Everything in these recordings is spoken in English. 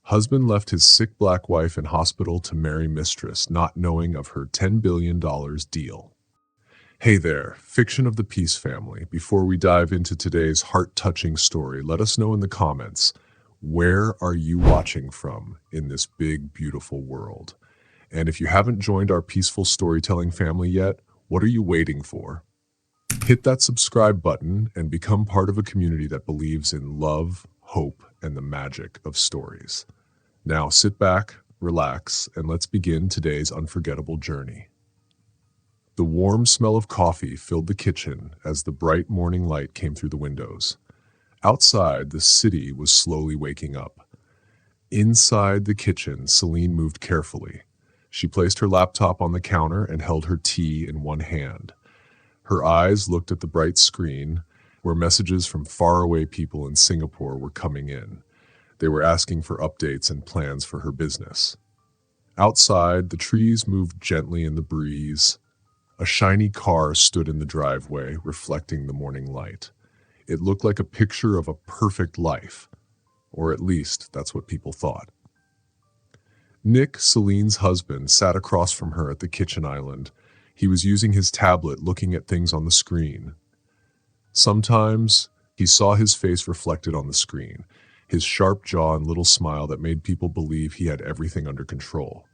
Husband left his sick black wife in hospital to marry Mistress, not knowing of her $10 billion deal. Hey there, Fiction of the Peace family. Before we dive into today's heart-touching story, let us know in the comments, where are you watching from in this big, beautiful world? And if you haven't joined our peaceful storytelling family yet, what are you waiting for? Hit that subscribe button and become part of a community that believes in love, hope, and the magic of stories. Now sit back, relax, and let's begin today's unforgettable journey. The warm smell of coffee filled the kitchen as the bright morning light came through the windows. Outside, the city was slowly waking up. Inside the kitchen, Celine moved carefully. She placed her laptop on the counter and held her tea in one hand. Her eyes looked at the bright screen where messages from faraway people in Singapore were coming in. They were asking for updates and plans for her business. Outside, the trees moved gently in the breeze. A shiny car stood in the driveway, reflecting the morning light. It looked like a picture of a perfect life, or at least that's what people thought. Nick, Celine's husband, sat across from her at the kitchen island. He was using his tablet, looking at things on the screen. Sometimes he saw his face reflected on the screen, his sharp jaw and little smile that made people believe he had everything under control.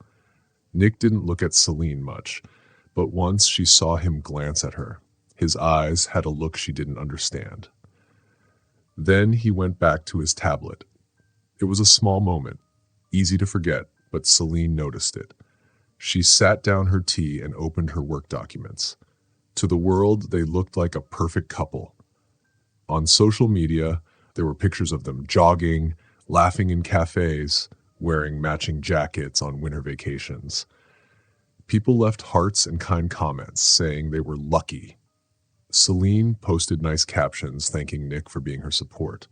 Nick didn't look at Celine much, but once she saw him glance at her. His eyes had a look she didn't understand. Then he went back to his tablet. It was a small moment, easy to forget, but Celine noticed it. She sat down her tea and opened her work documents. To the world, they looked like a perfect couple. On social media, there were pictures of them jogging, laughing in cafes, wearing matching jackets on winter vacations. People left hearts and kind comments saying they were lucky. Celine posted nice captions thanking Nick for being her support.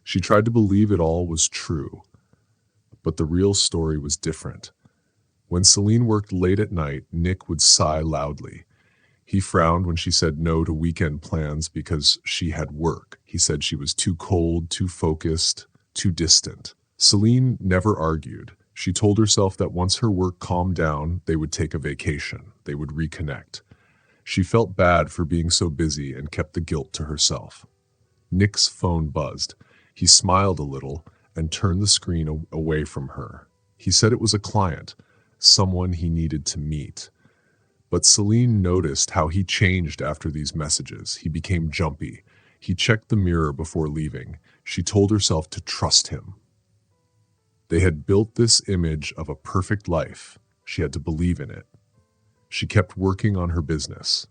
She tried to believe it all was true, but the real story was different. When Celine worked late at night, Nick would sigh loudly. He frowned when she said no to weekend plans because she had work. He said she was too cold, too focused, too distant. Celine never argued. She told herself that once her work calmed down, they would take a vacation. They would reconnect. She felt bad for being so busy and kept the guilt to herself. Nick's phone buzzed. He smiled a little and turned the screen away from her. He said it was a client, someone he needed to meet. But Celine noticed how he changed after these messages. He became jumpy. He checked the mirror before leaving. She told herself to trust him. They had built this image of a perfect life. She had to believe in it. She kept working on her business.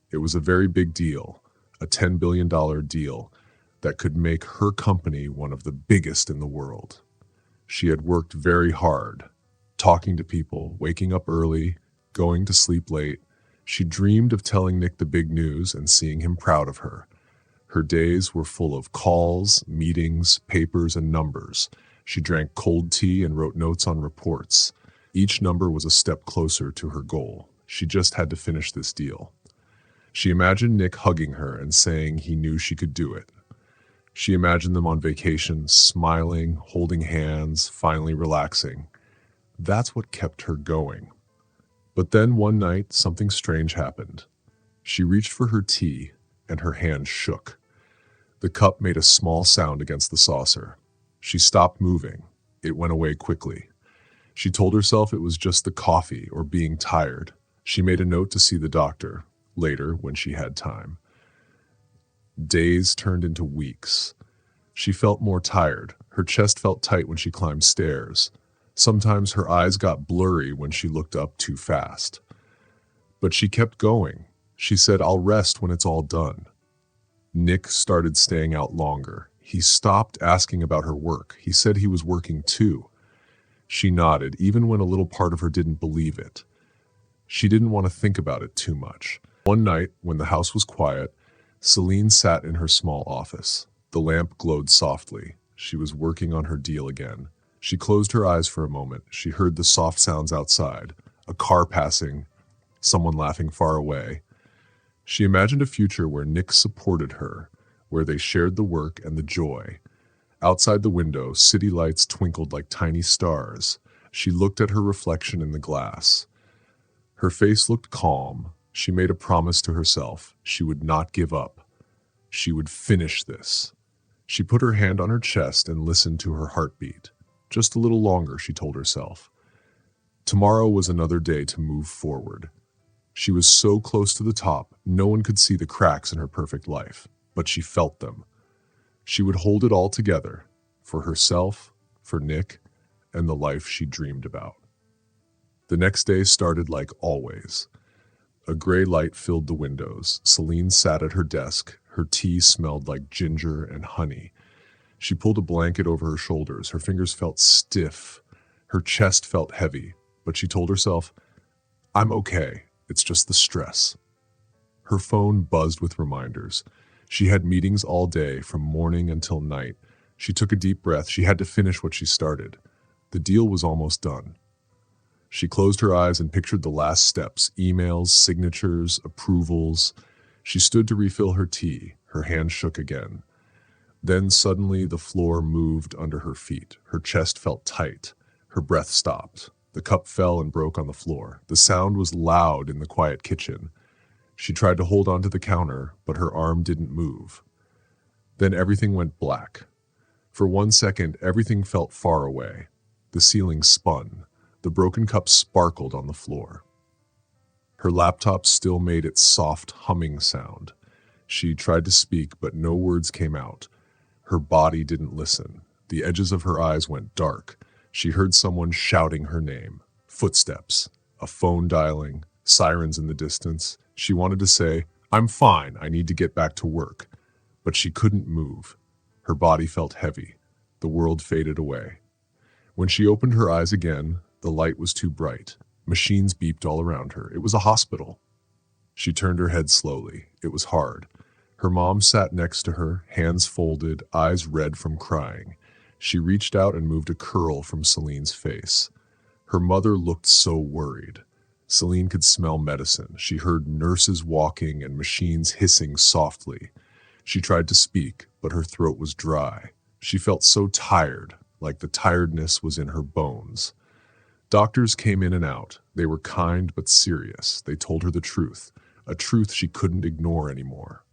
It was a very big deal, a $10 billion deal that could make her company one of the biggest in the world. She had worked very hard, talking to people, waking up early, going to sleep late. She dreamed of telling Nick the big news and seeing him proud of her. Her days were full of calls, meetings, papers, and numbers. She drank cold tea and wrote notes on reports. Each number was a step closer to her goal. She just had to finish this deal. She imagined Nick hugging her and saying he knew she could do it. She imagined them on vacation, smiling, holding hands, finally relaxing. That's what kept her going. But then one night, something strange happened. She reached for her tea, and her hand shook. The cup made a small sound against the saucer. She stopped moving. It went away quickly. She told herself it was just the coffee or being tired. She made a note to see the doctor, later when she had time. Days turned into weeks. She felt more tired. Her chest felt tight when she climbed stairs. Sometimes her eyes got blurry when she looked up too fast. But she kept going. She said, "I'll rest when it's all done." Nick started staying out longer. He stopped asking about her work. He said he was working too. She nodded, even when a little part of her didn't believe it. She didn't want to think about it too much. One night, when the house was quiet, Celine sat in her small office. The lamp glowed softly. She was working on her deal again. She closed her eyes for a moment. She heard the soft sounds outside, a car passing, someone laughing far away. She imagined a future where Nick supported her, where they shared the work and the joy. Outside the window, city lights twinkled like tiny stars. She looked at her reflection in the glass. Her face looked calm. She made a promise to herself. She would not give up. She would finish this. She put her hand on her chest and listened to her heartbeat. Just a little longer, she told herself. Tomorrow was another day to move forward. She was so close to the top, no one could see the cracks in her perfect life, but she felt them. She would hold it all together, for herself, for Nick, and the life she dreamed about. The next day started like always. A gray light filled the windows. Celine sat at her desk. Her tea smelled like ginger and honey. She pulled a blanket over her shoulders. Her fingers felt stiff. Her chest felt heavy, but she told herself, "I'm okay. It's just the stress." Her phone buzzed with reminders. She had meetings all day, from morning until night. She took a deep breath. She had to finish what she started. The deal was almost done. She closed her eyes and pictured the last steps: emails, signatures, approvals. She stood to refill her tea. Her hand shook again. Then suddenly the floor moved under her feet. Her chest felt tight. Her breath stopped. The cup fell and broke on the floor. The sound was loud in the quiet kitchen. She tried to hold onto the counter, but her arm didn't move. Then everything went black. For 1 second, everything felt far away. The ceiling spun. The broken cup sparkled on the floor. Her laptop still made its soft humming sound. She tried to speak, but no words came out. Her body didn't listen. The edges of her eyes went dark. She heard someone shouting her name. Footsteps. A phone dialing. Sirens in the distance. She wanted to say, "I'm fine, I need to get back to work." But she couldn't move. Her body felt heavy. The world faded away. When she opened her eyes again, the light was too bright. Machines beeped all around her. It was a hospital. She turned her head slowly. It was hard. Her mom sat next to her, hands folded, eyes red from crying. She reached out and moved a curl from Celine's face. Her mother looked so worried. Celine could smell medicine. She heard nurses walking and machines hissing softly. She tried to speak, but her throat was dry. She felt so tired, like the tiredness was in her bones. Doctors came in and out. They were kind but serious. They told her the truth, a truth she couldn't ignore anymore.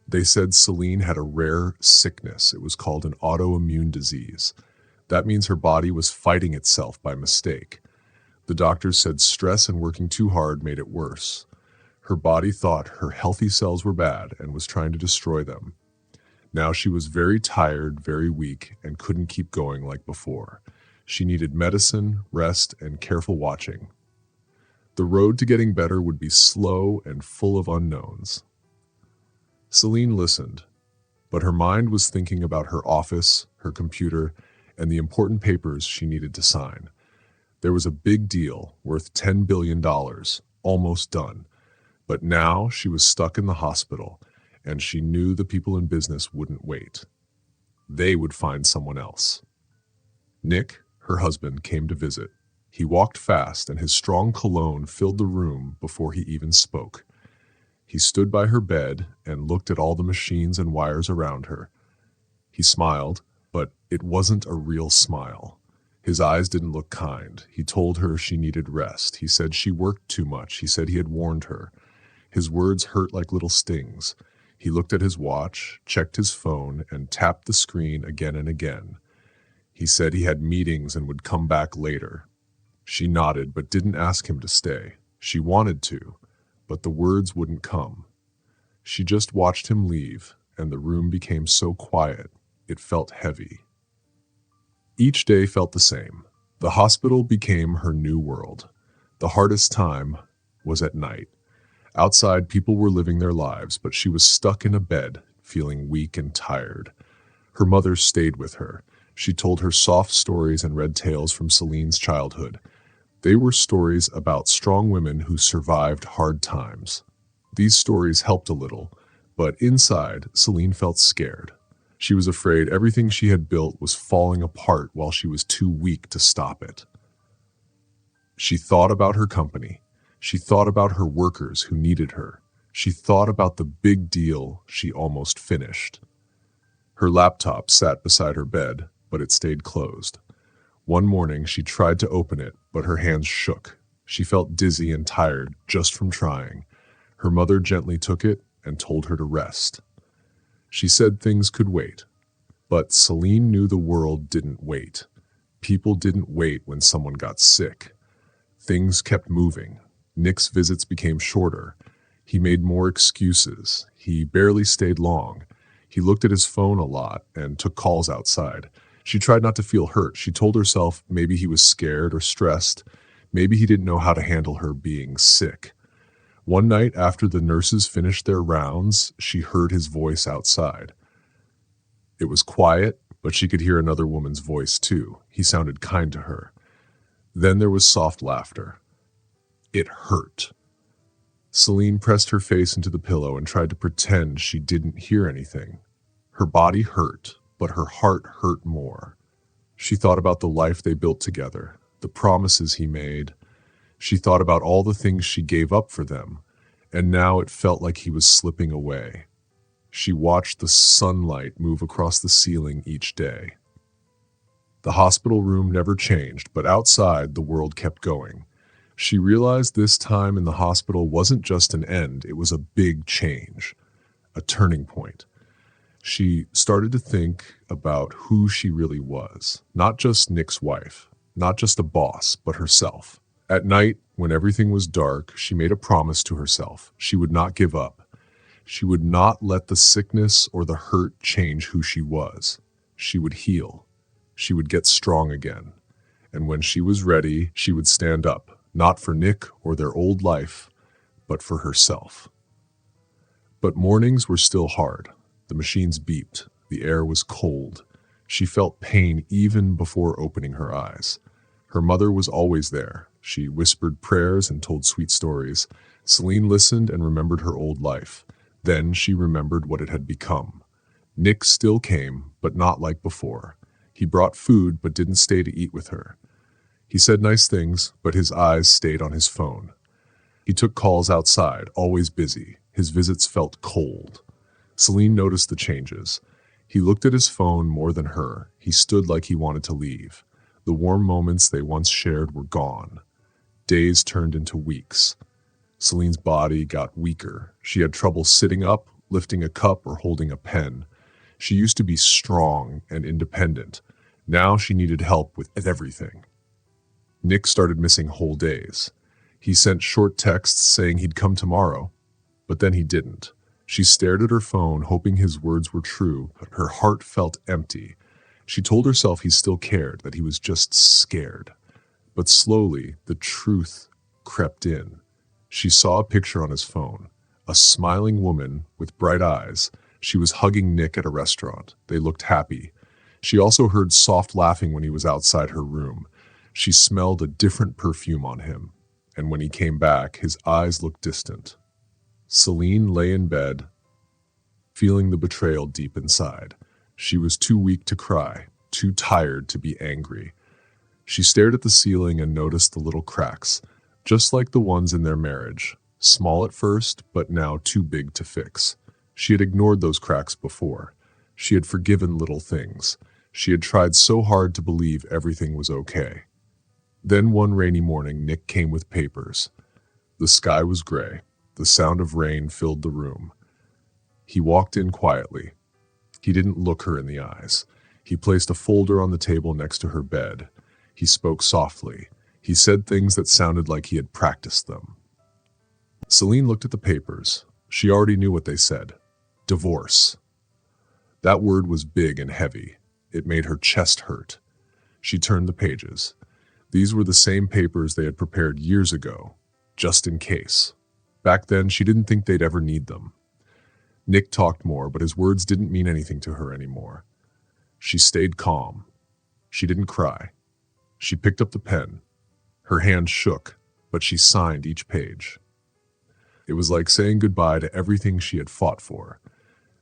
They said Celine had a rare sickness. It was called an autoimmune disease. That means her body was fighting itself by mistake. The doctors said stress and working too hard made it worse. Her body thought her healthy cells were bad and was trying to destroy them. Now she was very tired, very weak, and couldn't keep going like before. She needed medicine, rest, and careful watching. The road to getting better would be slow and full of unknowns. Celine listened, but her mind was thinking about her office, her computer, and the important papers she needed to sign. There was a big deal worth $10 billion, almost done. But now she was stuck in the hospital, and she knew the people in business wouldn't wait. They would find someone else. Nick, her husband, came to visit. He walked fast, and his strong cologne filled the room before he even spoke. He stood by her bed and looked at all the machines and wires around her. He smiled, but it wasn't a real smile. His eyes didn't look kind. He told her she needed rest. He said she worked too much. He said he had warned her. His words hurt like little stings. He looked at his watch, checked his phone, and tapped the screen again and again. He said he had meetings and would come back later. She nodded but didn't ask him to stay. She wanted to, but the words wouldn't come. She just watched him leave, and the room became so quiet, it felt heavy. Each day felt the same. The hospital became her new world. The hardest time was at night. Outside, people were living their lives, but she was stuck in a bed, feeling weak and tired. Her mother stayed with her. She told her soft stories and read tales from Celine's childhood. They were stories about strong women who survived hard times. These stories helped a little, but inside, Celine felt scared. She was afraid everything she had built was falling apart while she was too weak to stop it. She thought about her company. She thought about her workers who needed her. She thought about the big deal she almost finished. Her laptop sat beside her bed, but it stayed closed. One morning, she tried to open it, but her hands shook. She felt dizzy and tired just from trying. Her mother gently took it and told her to rest. She said things could wait, but Celine knew the world didn't wait. People didn't wait when someone got sick. Things kept moving. Nick's visits became shorter. He made more excuses. He barely stayed long. He looked at his phone a lot and took calls outside. She tried not to feel hurt. She told herself maybe he was scared or stressed. Maybe he didn't know how to handle her being sick. One night after the nurses finished their rounds, she heard his voice outside. It was quiet, but she could hear another woman's voice too. He sounded kind to her. Then there was soft laughter. It hurt. Celine pressed her face into the pillow and tried to pretend she didn't hear anything. Her body hurt, but her heart hurt more. She thought about the life they built together, the promises he made. She thought about all the things she gave up for them, and now it felt like he was slipping away. She watched the sunlight move across the ceiling each day. The hospital room never changed, but outside the world kept going. She realized this time in the hospital wasn't just an end, it was a big change, a turning point. She started to think about who she really was, not just Nick's wife, not just a boss, but herself. At night, when everything was dark, she made a promise to herself. She would not give up. She would not let the sickness or the hurt change who she was. She would heal. She would get strong again. And when she was ready, she would stand up, not for Nick or their old life, but for herself. But mornings were still hard. The machines beeped. The air was cold. She felt pain even before opening her eyes. Her mother was always there. She whispered prayers and told sweet stories. Celine listened and remembered her old life. Then she remembered what it had become. Nick still came, but not like before. He brought food but didn't stay to eat with her. He said nice things, but his eyes stayed on his phone. He took calls outside, always busy. His visits felt cold. Celine noticed the changes. He looked at his phone more than her. He stood like he wanted to leave. The warm moments they once shared were gone. Days turned into weeks. Celine's body got weaker. She had trouble sitting up, lifting a cup, or holding a pen. She used to be strong and independent. Now she needed help with everything. Nick started missing whole days. He sent short texts saying he'd come tomorrow, but then he didn't. She stared at her phone, hoping his words were true, but her heart felt empty. She told herself he still cared, that he was just scared. But slowly, the truth crept in. She saw a picture on his phone, a smiling woman with bright eyes. She was hugging Nick at a restaurant. They looked happy. She also heard soft laughing when he was outside her room. She smelled a different perfume on him, and when he came back, his eyes looked distant. Celine lay in bed, feeling the betrayal deep inside. She was too weak to cry, too tired to be angry. She stared at the ceiling and noticed the little cracks, just like the ones in their marriage, small at first, but now too big to fix. She had ignored those cracks before. She had forgiven little things. She had tried so hard to believe everything was okay. Then one rainy morning, Nick came with papers. The sky was gray. The sound of rain filled the room. He walked in quietly. He didn't look her in the eyes. He placed a folder on the table next to her bed. He spoke softly. He said things that sounded like he had practiced them. Celine looked at the papers. She already knew what they said. Divorce. That word was big and heavy. It made her chest hurt. She turned the pages. These were the same papers they had prepared years ago, just in case. Back then, she didn't think they'd ever need them. Nick talked more, but his words didn't mean anything to her anymore. She stayed calm. She didn't cry. She picked up the pen. Her hand shook, but she signed each page. It was like saying goodbye to everything she had fought for.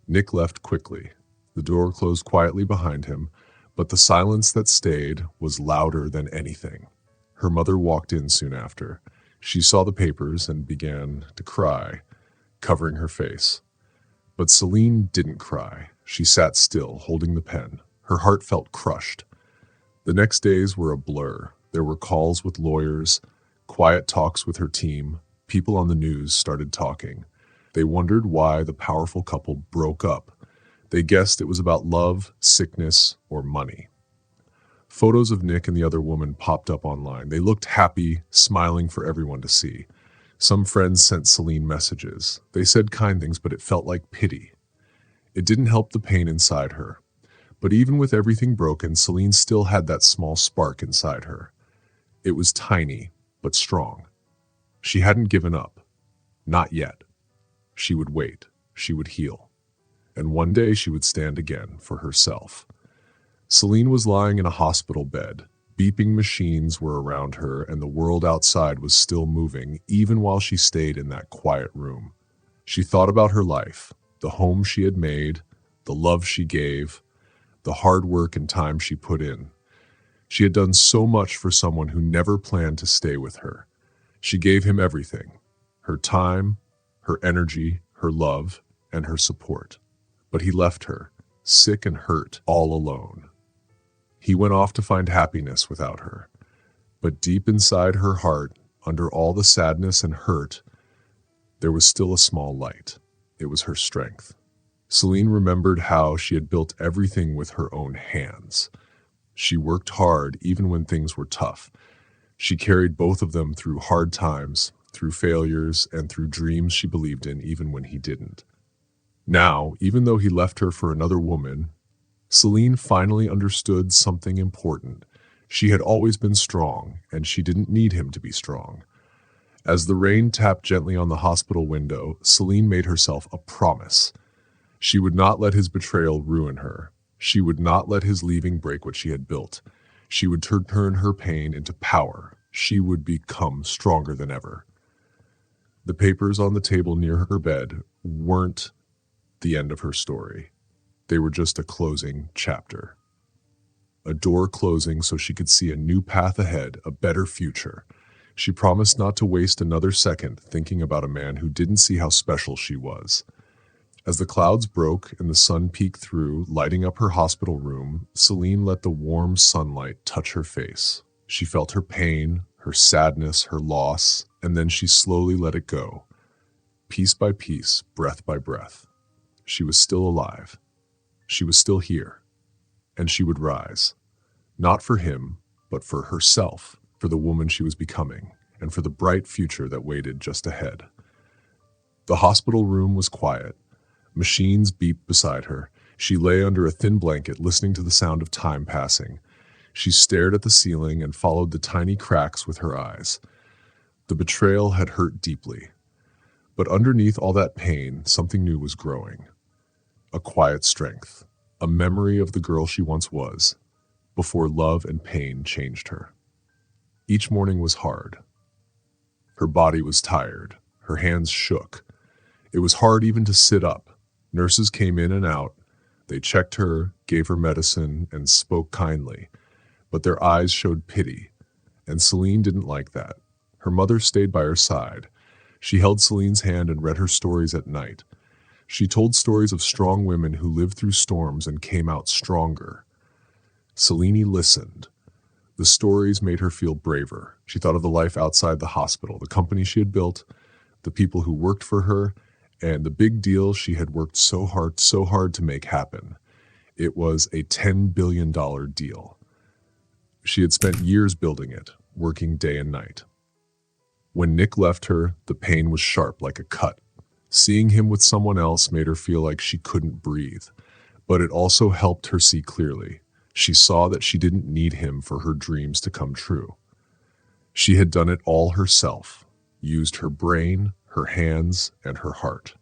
Nick left quickly. The door closed quietly behind him, but the silence that stayed was louder than anything. Her mother walked in soon after. She saw the papers and began to cry, covering her face. But Celine didn't cry. She sat still, holding the pen. Her heart felt crushed. The next days were a blur. There were calls with lawyers, quiet talks with her team. People on the news started talking. They wondered why the powerful couple broke up. They guessed it was about love, sickness, or money. Photos of Nick and the other woman popped up online. They looked happy, smiling for everyone to see. Some friends sent Celine messages. They said kind things, but it felt like pity. It didn't help the pain inside her. But even with everything broken, Celine still had that small spark inside her. It was tiny, but strong. She hadn't given up. Not yet. She would wait. She would heal. And one day she would stand again for herself. Celine was lying in a hospital bed. Beeping machines were around her, and the world outside was still moving, even while she stayed in that quiet room. She thought about her life, the home she had made, the love she gave, the hard work and time she put in. She had done so much for someone who never planned to stay with her. She gave him everything, her time, her energy, her love, and her support. But he left her, sick and hurt, all alone. He went off to find happiness without her. But deep inside her heart, under all the sadness and hurt, there was still a small light. It was her strength. Celine remembered how she had built everything with her own hands. She worked hard even when things were tough. She carried both of them through hard times, through failures, and through dreams she believed in even when he didn't. Now, even though he left her for another woman, Celine finally understood something important. She had always been strong, and she didn't need him to be strong. As the rain tapped gently on the hospital window, Celine made herself a promise. She would not let his betrayal ruin her. She would not let his leaving break what she had built. She would turn her pain into power. She would become stronger than ever. The papers on the table near her bed weren't the end of her story. They were just a closing chapter. A door closing so she could see a new path ahead, a better future. She promised not to waste another second thinking about a man who didn't see how special she was. As the clouds broke and the sun peeked through, lighting up her hospital room, Celine let the warm sunlight touch her face. She felt her pain, her sadness, her loss, and then she slowly let it go. Piece by piece, breath by breath. She was still alive. She was still here. And she would rise. Not for him, but for herself, for the woman she was becoming, and for the bright future that waited just ahead. The hospital room was quiet. Machines beeped beside her. She lay under a thin blanket, listening to the sound of time passing. She stared at the ceiling and followed the tiny cracks with her eyes. The betrayal had hurt deeply. But underneath all that pain, something new was growing. A quiet strength, a memory of the girl she once was, before love and pain changed her. Each morning was hard. Her body was tired. Her hands shook. It was hard even to sit up. Nurses came in and out. They checked her, gave her medicine, and spoke kindly. But their eyes showed pity, and Celine didn't like that. Her mother stayed by her side. She held Celine's hand and read her stories at night. She told stories of strong women who lived through storms and came out stronger. Celine listened. The stories made her feel braver. She thought of the life outside the hospital, the company she had built, the people who worked for her, and the big deal she had worked so hard to make happen. It was a $10 billion deal. She had spent years building it, working day and night. When Nick left her, the pain was sharp like a cut. Seeing him with someone else made her feel like she couldn't breathe, but it also helped her see clearly. She saw that she didn't need him for her dreams to come true. She had done it all herself, used her brain, her hands, and her heart.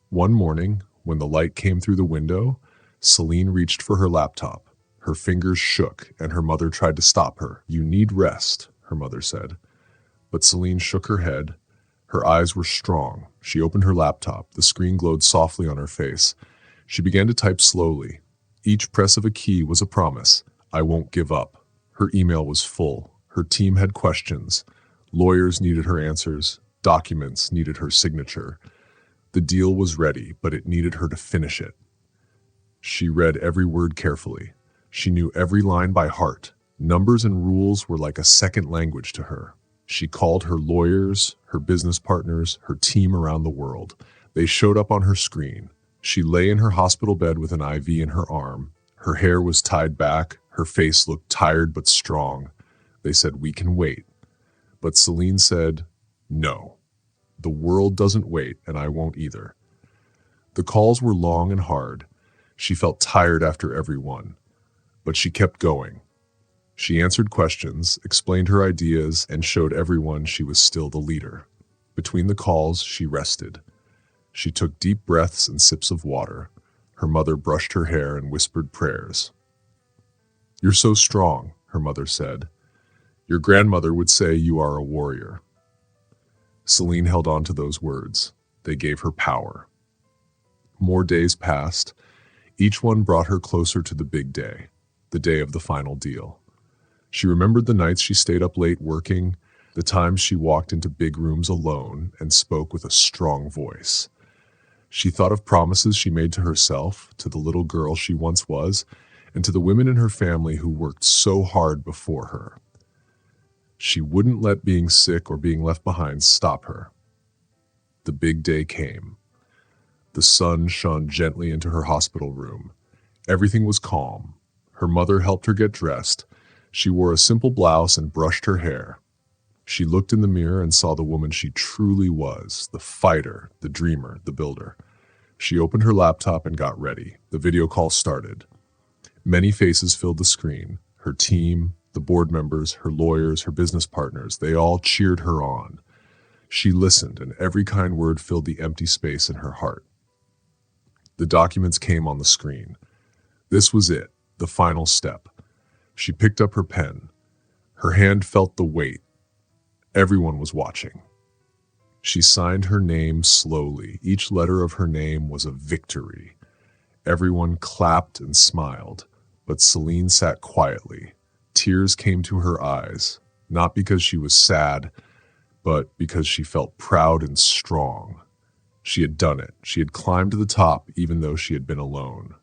One morning, when the light came through the window, Celine reached for her laptop. Her fingers shook, and her mother tried to stop her. "You need rest," her mother said. But Celine shook her head. Her eyes were strong. She opened her laptop. The screen glowed softly on her face. She began to type slowly. Each press of a key was a promise. "I won't give up." Her email was full. Her team had questions. Lawyers needed her answers. Documents needed her signature. The deal was ready, but it needed her to finish it. She read every word carefully. She knew every line by heart. Numbers and rules were like a second language to her. She called her lawyers, her business partners, her team around the world. They showed up on her screen. She lay in her hospital bed with an IV in her arm. Her hair was tied back. Her face looked tired but strong. They said, "We can wait." But Celine said, "No. The world doesn't wait, and I won't either." The calls were long and hard. She felt tired after every one, but she kept going. She answered questions, explained her ideas, and showed everyone she was still the leader. Between the calls, she rested. She took deep breaths and sips of water. Her mother brushed her hair and whispered prayers. "You're so strong," her mother said. "Your grandmother would say you are a warrior." Celine held on to those words. They gave her power. More days passed. Each one brought her closer to the big day, the day of the final deal. She remembered the nights she stayed up late working, the times she walked into big rooms alone and spoke with a strong voice. She thought of promises she made to herself, to the little girl she once was, and to the women in her family who worked so hard before her. She wouldn't let being sick or being left behind stop her. The big day came. The sun shone gently into her hospital room. Everything was calm. Her mother helped her get dressed. She wore a simple blouse and brushed her hair. She looked in the mirror and saw the woman she truly was, the fighter, the dreamer, the builder. She opened her laptop and got ready. The video call started. Many faces filled the screen. Her team, the board members, her lawyers, her business partners, they all cheered her on. She listened, and every kind word filled the empty space in her heart. The documents came on the screen. This was it, the final step. She picked up her pen. Her hand felt the weight. Everyone was watching. She signed her name slowly. Each letter of her name was a victory. Everyone clapped and smiled, but Celine sat quietly. Tears came to her eyes, not because she was sad, but because she felt proud and strong. She had done it. She had climbed to the top, even though she had been alone.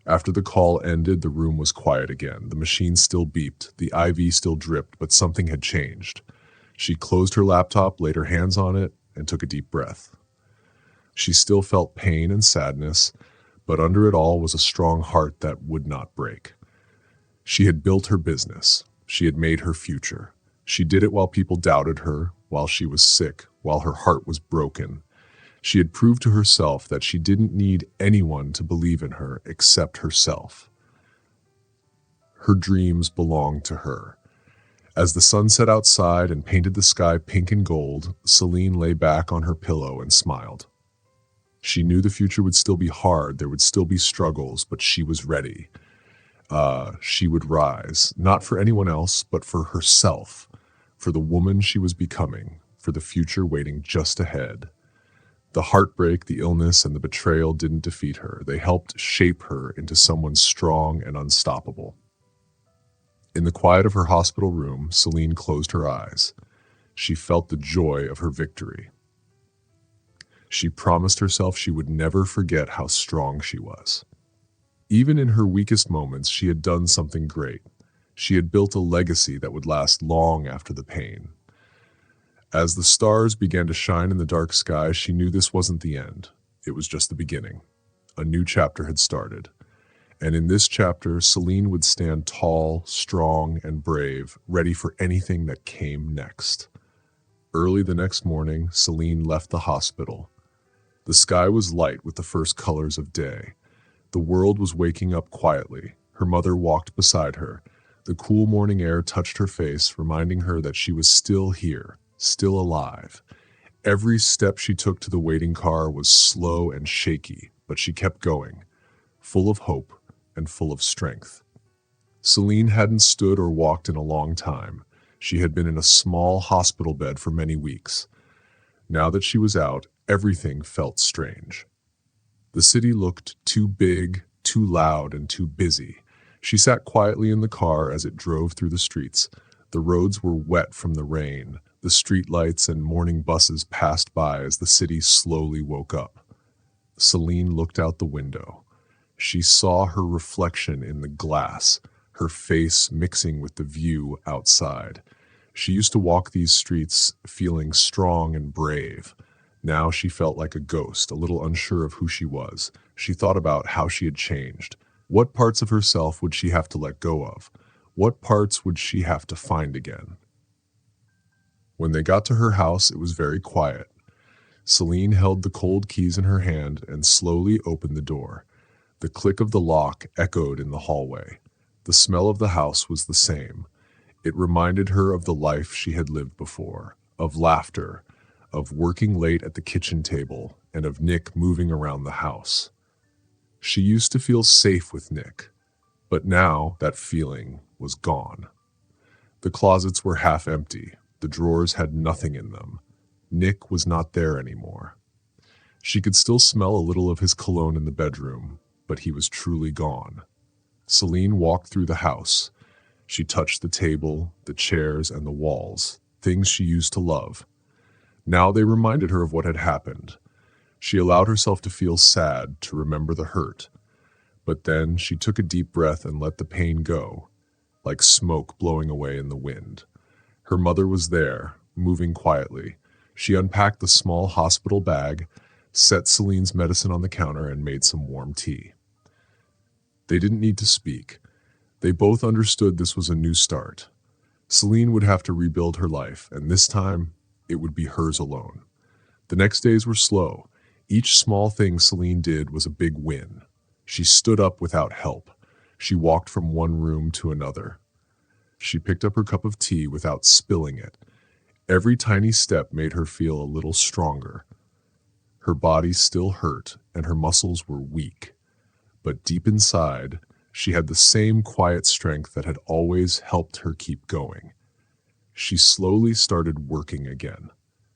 After the call ended, the room was quiet again. The machine still beeped, the IV still dripped, but something had changed. She closed her laptop, laid her hands on it, and took a deep breath. She still felt pain and sadness, but under it all was a strong heart that would not break. She had built her business. She had made her future. She did it while people doubted her, while she was sick, while her heart was broken. She had proved to herself that she didn't need anyone to believe in her except herself. Her dreams belonged to her. As the sun set outside and painted the sky pink and gold, Celine lay back on her pillow and smiled. She knew the future would still be hard, there would still be struggles, but she was ready. She would rise, not for anyone else, but for herself, for the woman she was becoming, for the future waiting just ahead. The heartbreak, the illness, and the betrayal didn't defeat her. They helped shape her into someone strong and unstoppable. In the quiet of her hospital room, Celine closed her eyes. She felt the joy of her victory. She promised herself she would never forget how strong she was. Even in her weakest moments, she had done something great. She had built a legacy that would last long after the pain. As the stars began to shine in the dark sky, she knew this wasn't the end. It was just the beginning. A new chapter had started. And in this chapter, Celine would stand tall, strong, and brave, ready for anything that came next. Early the next morning, Celine left the hospital. The sky was light with the first colors of day. The world was waking up quietly. Her mother walked beside her. The cool morning air touched her face, reminding her that she was still here, still alive. Every step she took to the waiting car was slow and shaky, but she kept going, full of hope and full of strength. Celine hadn't stood or walked in a long time. She had been in a small hospital bed for many weeks. Now that she was out, everything felt strange. The city looked too big, too loud, and too busy. She sat quietly in the car as it drove through the streets. The roads were wet from the rain. The streetlights and morning buses passed by as the city slowly woke up. Celine looked out the window. She saw her reflection in the glass, her face mixing with the view outside. She used to walk these streets feeling strong and brave. Now she felt like a ghost, a little unsure of who she was. She thought about how she had changed. What parts of herself would she have to let go of? What parts would she have to find again? When they got to her house, it was very quiet. Celine held the cold keys in her hand and slowly opened the door. The click of the lock echoed in the hallway. The smell of the house was the same. It reminded her of the life she had lived before, of laughter, of working late at the kitchen table, and of Nick moving around the house. She used to feel safe with Nick, but now that feeling was gone. The closets were half empty. The drawers had nothing in them. Nick was not there anymore. She could still smell a little of his cologne in the bedroom, but he was truly gone. Celine walked through the house. She touched the table, the chairs, and the walls, things she used to love. Now they reminded her of what had happened. She allowed herself to feel sad, to remember the hurt. But then she took a deep breath and let the pain go, like smoke blowing away in the wind. Her mother was there, moving quietly. She unpacked the small hospital bag, set Celine's medicine on the counter, and made some warm tea. They didn't need to speak. They both understood this was a new start. Celine would have to rebuild her life, and this time, it would be hers alone. The next days were slow. Each small thing Celine did was a big win. She stood up without help. She walked from one room to another. She picked up her cup of tea without spilling it. Every tiny step made her feel a little stronger. Her body still hurt, and her muscles were weak. But deep inside, she had the same quiet strength that had always helped her keep going. She slowly started working again.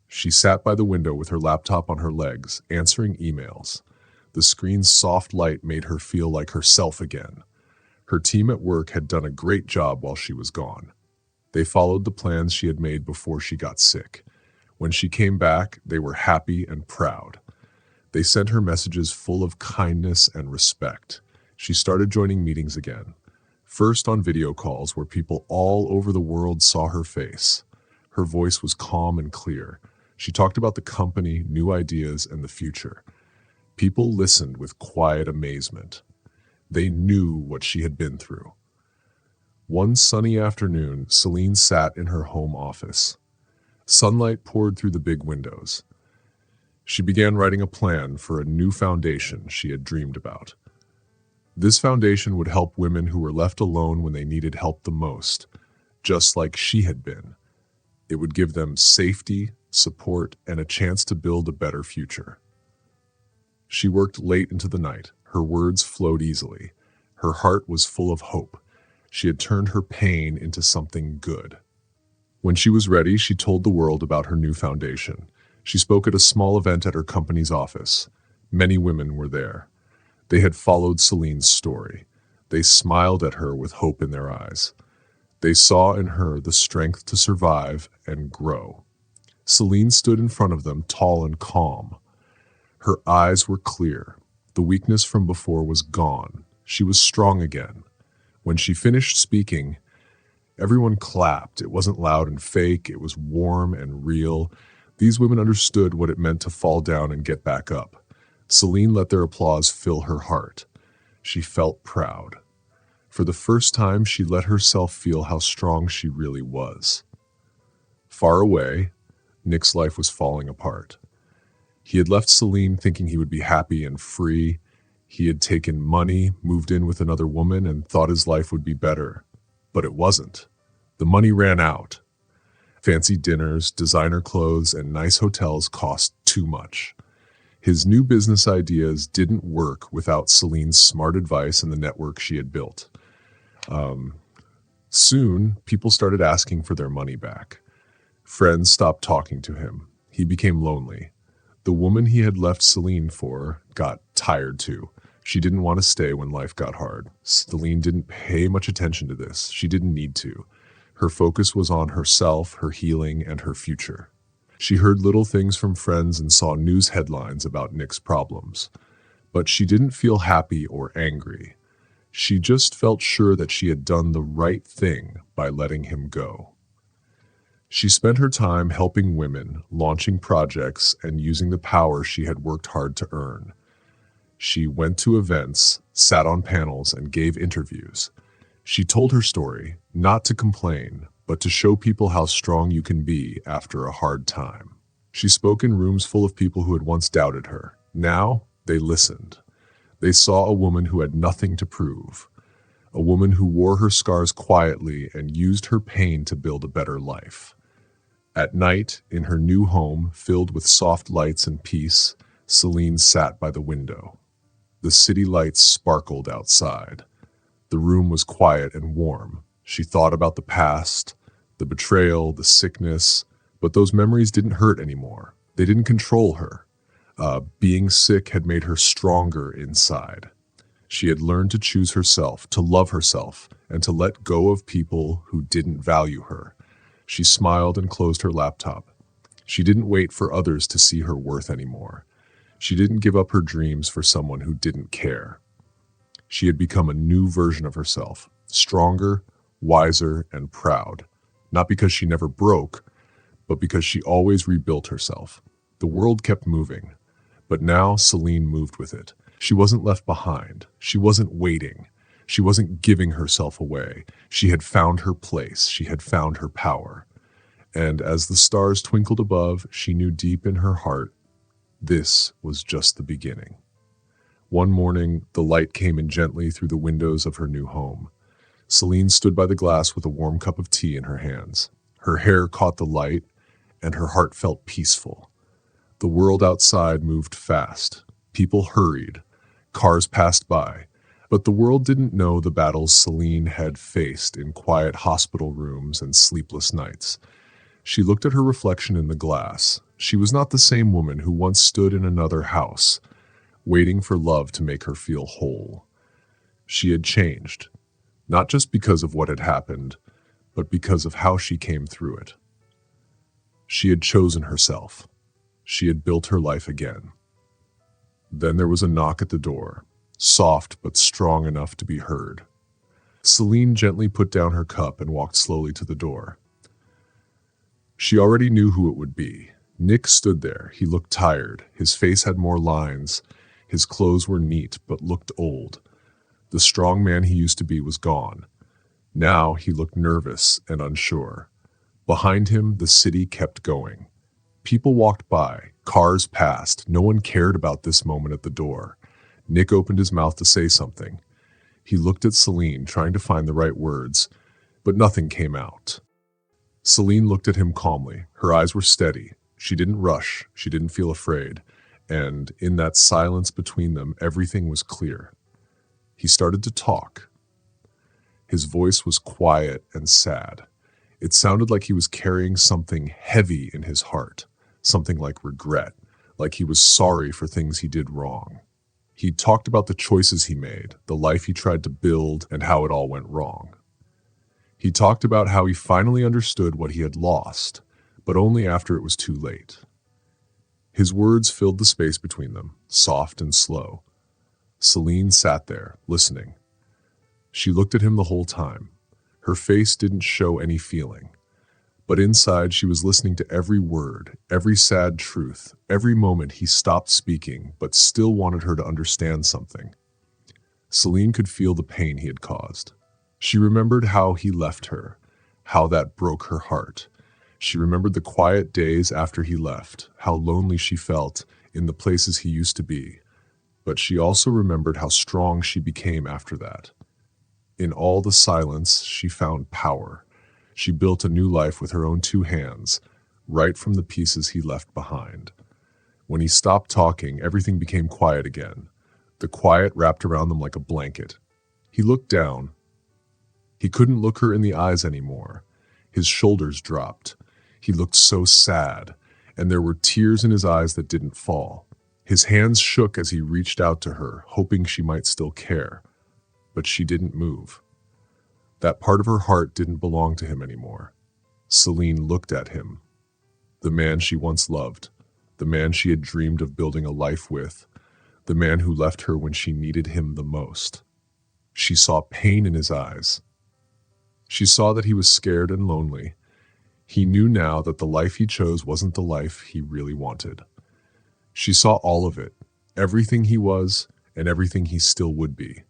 She sat by the window with her laptop on her legs, answering emails. The screen's soft light made her feel like herself again. Her team at work had done a great job while she was gone. They followed the plans she had made before she got sick. When she came back, they were happy and proud. They sent her messages full of kindness and respect. She started joining meetings again. First on video calls where people all over the world saw her face. Her voice was calm and clear. She talked about the company, new ideas, and the future. People listened with quiet amazement. They knew what she had been through. One sunny afternoon, Celine sat in her home office. Sunlight poured through the big windows. She began writing a plan for a new foundation she had dreamed about. This foundation would help women who were left alone when they needed help the most, just like she had been. It would give them safety, support, and a chance to build a better future. She worked late into the night. Her words flowed easily. Her heart was full of hope. She had turned her pain into something good. When she was ready, she told the world about her new foundation. She spoke at a small event at her company's office. Many women were there. They had followed Celine's story. They smiled at her with hope in their eyes. They saw in her the strength to survive and grow. Celine stood in front of them, tall and calm. Her eyes were clear. The weakness from before was gone. She was strong again. When she finished speaking, everyone clapped. It wasn't loud and fake. It was warm and real. These women understood what it meant to fall down and get back up. Celine let their applause fill her heart. She felt proud. For the first time, she let herself feel how strong she really was. Far away, Nick's life was falling apart. He had left Celine thinking he would be happy and free. He had taken money, moved in with another woman, and thought his life would be better. But it wasn't. The money ran out. Fancy dinners, designer clothes, and nice hotels cost too much. His new business ideas didn't work without Celine's smart advice and the network she had built. Soon, people started asking for their money back. Friends stopped talking to him. He became lonely. The woman he had left Celine for got tired too. She didn't want to stay when life got hard. Celine didn't pay much attention to this. She didn't need to. Her focus was on herself, her healing, and her future. She heard little things from friends and saw news headlines about Nick's problems. But she didn't feel happy or angry. She just felt sure that she had done the right thing by letting him go. She spent her time helping women, launching projects, and using the power she had worked hard to earn. She went to events, sat on panels, and gave interviews. She told her story, not to complain, but to show people how strong you can be after a hard time. She spoke in rooms full of people who had once doubted her. Now, they listened. They saw a woman who had nothing to prove, a woman who wore her scars quietly and used her pain to build a better life. At night, in her new home, filled with soft lights and peace, Celine sat by the window. The city lights sparkled outside. The room was quiet and warm. She thought about the past, the betrayal, the sickness, but those memories didn't hurt anymore. They didn't control her. Being sick had made her stronger inside. She had learned to choose herself, to love herself, and to let go of people who didn't value her. She smiled and closed her laptop. She didn't wait for others to see her worth anymore. She didn't give up her dreams for someone who didn't care. She had become a new version of herself, stronger, wiser, and proud. Not because she never broke, but because she always rebuilt herself. The world kept moving, but now Celine moved with it. She wasn't left behind. She wasn't waiting. She wasn't giving herself away. She had found her place. She had found her power. And as the stars twinkled above, she knew deep in her heart, this was just the beginning. One morning, the light came in gently through the windows of her new home. Celine stood by the glass with a warm cup of tea in her hands. Her hair caught the light, and her heart felt peaceful. The world outside moved fast. People hurried. Cars passed by. But the world didn't know the battles Celine had faced in quiet hospital rooms and sleepless nights. She looked at her reflection in the glass. She was not the same woman who once stood in another house, waiting for love to make her feel whole. She had changed, not just because of what had happened, but because of how she came through it. She had chosen herself. She had built her life again. Then there was a knock at the door, soft but strong enough to be heard. Celine gently put down her cup and walked slowly to the door. She already knew who it would be. Nick stood there. He looked tired. His face had more lines. His clothes were neat but looked old. The strong man he used to be was gone. Now he looked nervous and unsure. Behind him, the city kept going. People walked by. Cars passed. No one cared about this moment at the door. Nick opened his mouth to say something. He looked at Celine, trying to find the right words, but nothing came out. Celine looked at him calmly. Her eyes were steady. She didn't rush. She didn't feel afraid. And in that silence between them, everything was clear. He started to talk. His voice was quiet and sad. It sounded like he was carrying something heavy in his heart, something like regret, like he was sorry for things he did wrong. He talked about the choices he made, the life he tried to build, and how it all went wrong. He talked about how he finally understood what he had lost, but only after it was too late. His words filled the space between them, soft and slow. Celine sat there, listening. She looked at him the whole time. Her face didn't show any feeling, but inside she was listening to every word, every sad truth, every moment he stopped speaking but still wanted her to understand something. Celine could feel the pain he had caused. She remembered how he left her, how that broke her heart. She remembered the quiet days after he left, how lonely she felt in the places he used to be. But she also remembered how strong she became after that. In all the silence, she found power. She built a new life with her own two hands, right from the pieces he left behind. When he stopped talking, everything became quiet again. The quiet wrapped around them like a blanket. He looked down. He couldn't look her in the eyes anymore. His shoulders dropped. He looked so sad, and there were tears in his eyes that didn't fall. His hands shook as he reached out to her, hoping she might still care. But she didn't move. That part of her heart didn't belong to him anymore. Celine looked at him. The man she once loved, the man she had dreamed of building a life with, the man who left her when she needed him the most. She saw pain in his eyes. She saw that he was scared and lonely. He knew now that the life he chose wasn't the life he really wanted. She saw all of it, everything he was and everything he still would be.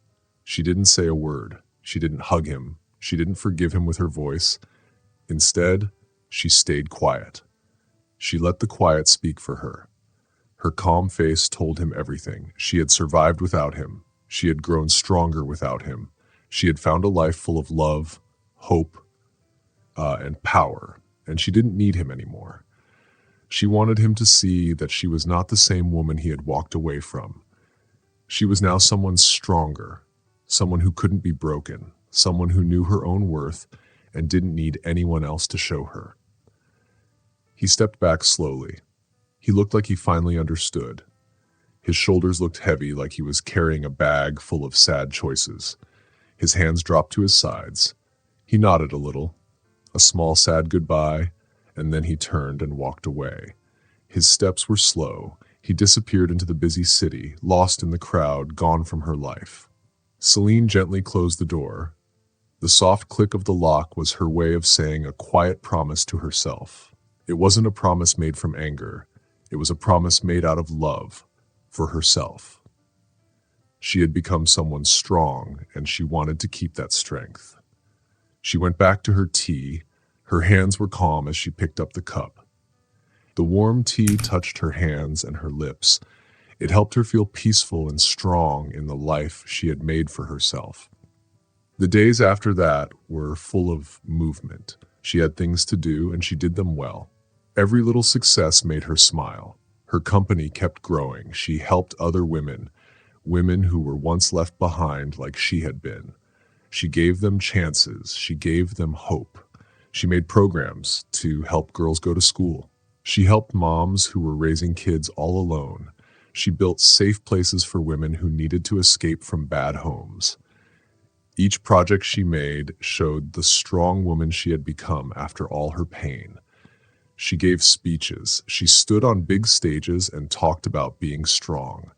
She didn't say a word. She didn't hug him. She didn't forgive him with her voice. Instead, she stayed quiet. She let the quiet speak for her. Her calm face told him everything. She had survived without him. She had grown stronger without him. She had found a life full of love, hope, and power, and she didn't need him anymore. She wanted him to see that she was not the same woman he had walked away from. She was now someone stronger, someone who couldn't be broken, someone who knew her own worth and didn't need anyone else to show her. He stepped back slowly. He looked like he finally understood. His shoulders looked heavy, like he was carrying a bag full of sad choices. His hands dropped to his sides. He nodded a little, a small sad goodbye, and then he turned and walked away. His steps were slow. He disappeared into the busy city, lost in the crowd, gone from her life. Celine gently closed the door. The soft click of the lock was her way of saying a quiet promise to herself. It wasn't a promise made from anger. It was a promise made out of love, for herself. She had become someone strong, and she wanted to keep that strength. She went back to her tea. Her hands were calm as she picked up the cup. The warm tea touched her hands and her lips. It helped her feel peaceful and strong in the life she had made for herself. The days after that were full of movement. She had things to do, and she did them well. Every little success made her smile. Her company kept growing. She helped other women, women who were once left behind like she had been. She gave them chances. She gave them hope. She made programs to help girls go to school. She helped moms who were raising kids all alone. She built safe places for women who needed to escape from bad homes. Each project she made showed the strong woman she had become after all her pain. She gave speeches. She stood on big stages and talked about being strong.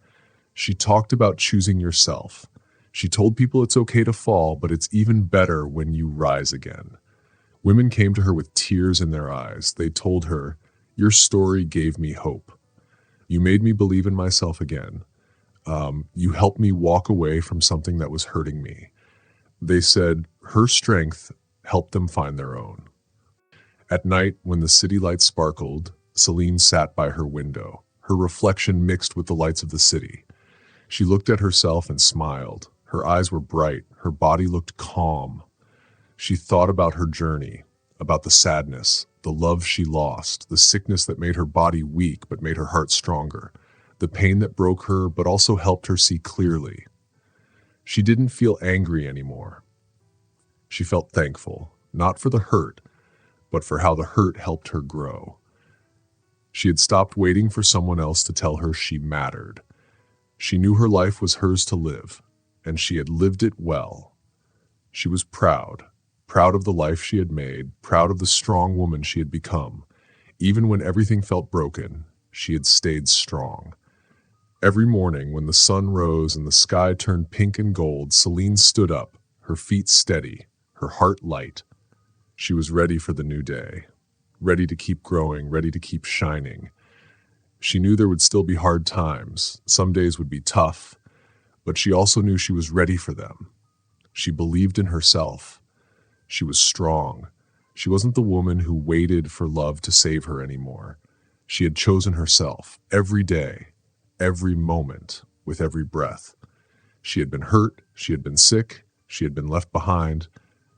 She talked about choosing yourself. She told people it's okay to fall, but it's even better when you rise again. Women came to her with tears in their eyes. They told her, "Your story gave me hope. You made me believe in myself again. You helped me walk away from something that was hurting me." They said her strength helped them find their own. At night, when the city lights sparkled, Celine sat by her window. Her reflection mixed with the lights of the city. She looked at herself and smiled. Her eyes were bright. Her body looked calm. She thought about her journey, about the sadness, the love she lost, the sickness that made her body weak but made her heart stronger, the pain that broke her but also helped her see clearly. She didn't feel angry anymore. She felt thankful, not for the hurt, but for how the hurt helped her grow. She had stopped waiting for someone else to tell her she mattered. She knew her life was hers to live, and she had lived it well. She was proud of the life she had made, proud of the strong woman she had become. Even when everything felt broken, she had stayed strong. Every morning, when the sun rose and the sky turned pink and gold, Celine stood up, her feet steady, her heart light. She was ready for the new day, ready to keep growing, ready to keep shining. She knew there would still be hard times. Some days would be tough, but she also knew she was ready for them. She believed in herself. She was strong. She wasn't the woman who waited for love to save her anymore. She had chosen herself every day, every moment, with every breath. She had been hurt, she had been sick, she had been left behind,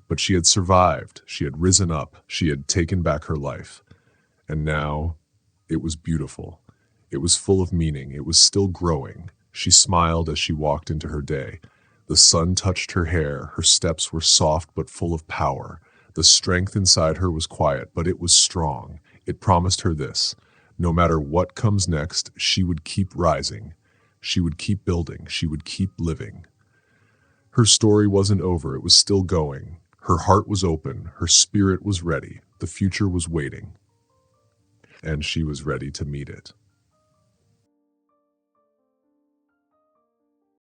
but she had survived, she had risen up, she had taken back her life. And now, it was beautiful. It was full of meaning, it was still growing. She smiled as she walked into her day. The sun touched her hair, her steps were soft but full of power. The strength inside her was quiet, but it was strong. It promised her this: no matter what comes next, she would keep rising. She would keep building. She would keep living. Her story wasn't over. It was still going. Her heart was open. Her spirit was ready. The future was waiting. And she was ready to meet it.